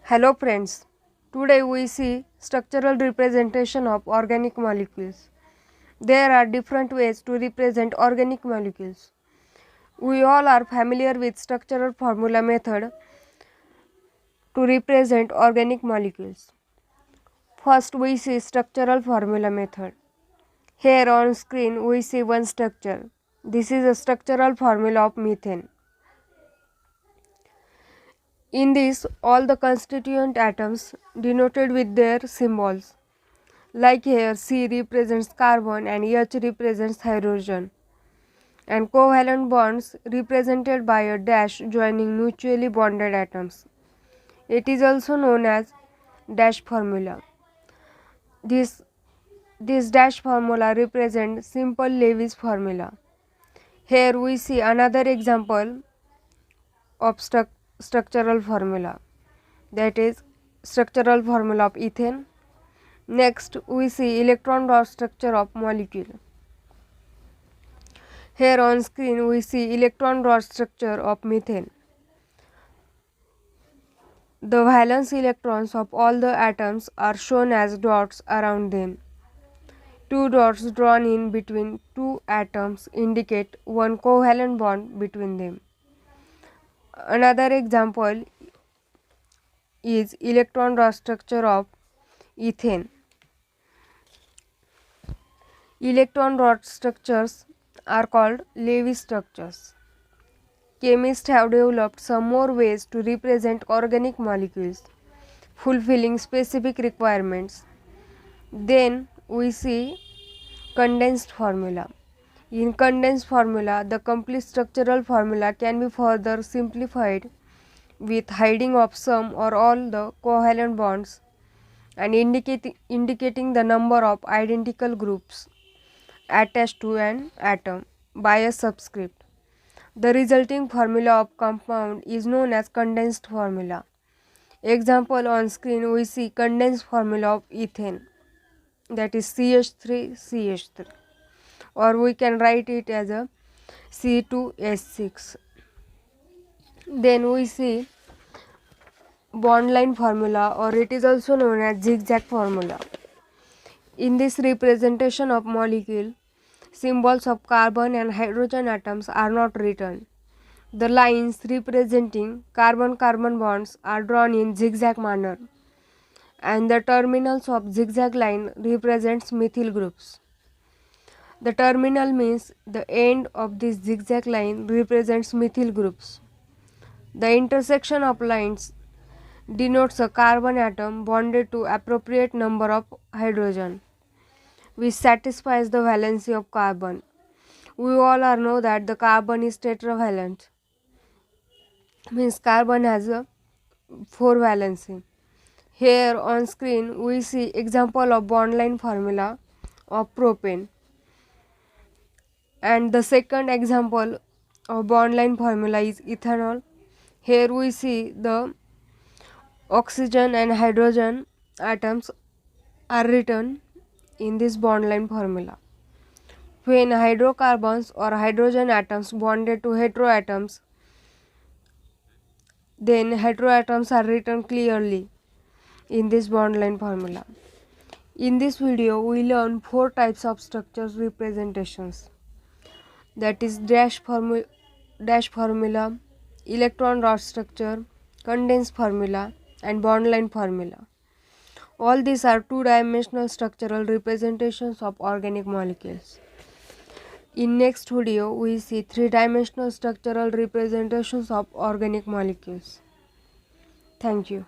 Hello friends, today we see structural representation of organic molecules. There are different ways to represent organic molecules. We all are familiar with structural formula method to represent organic molecules. First we see structural formula method. Here on screen we see one structure. This is a structural formula of methane. In this, all the constituent atoms denoted with their symbols. Like here, C represents carbon and H represents hydrogen, and covalent bonds represented by a dash joining mutually bonded atoms. It is also known as dash formula. This dash formula represents simple Lewis formula. Here we see another example of structural formula, that is structural formula of ethane. Next we see electron dot structure of molecule. Here on screen we see electron dot structure of methane. The valence electrons of all the atoms are shown as dots around them. Two dots drawn in between two atoms indicate one covalent bond between them. Another example is electron dot structure of ethane. Electron dot structures are called Lewis structures. Chemists have developed some more ways to represent organic molecules, fulfilling specific requirements. Then we see condensed formula. In condensed formula, the complete structural formula can be further simplified with hiding of some or all the covalent bonds and indicating the number of identical groups attached to an atom by a subscript. The resulting formula of compound is known as condensed formula. Example on screen we see condensed formula of ethane, that is CH3CH3, or we can write it as a C2H6. Then we see bond line formula, or it is also known as zigzag formula. In this representation of molecule, symbols of carbon and hydrogen atoms are not written. The lines representing carbon-carbon bonds are drawn in zigzag manner, and the terminals of zigzag line represents methyl groups. The terminal means the end of this zigzag line represents methyl groups. The intersection of lines denotes a carbon atom bonded to appropriate number of hydrogen, which satisfies the valency of carbon. We all know that the carbon is tetravalent, means carbon has a 4 valency. Here on screen we see example of bond line formula of propane, and the second example of bond line formula is ethanol. Here we see the oxygen and hydrogen atoms are written in this bond line formula. When hydrocarbons or hydrogen atoms bonded to heteroatoms, then heteroatoms are written clearly in this bond line formula. In this video we learn 4 types of structures representations, that is dash formula, electron dot structure, condensed formula, and bond line formula. All these are two-dimensional structural representations of organic molecules. In next video we see three-dimensional structural representations of organic molecules. Thank you.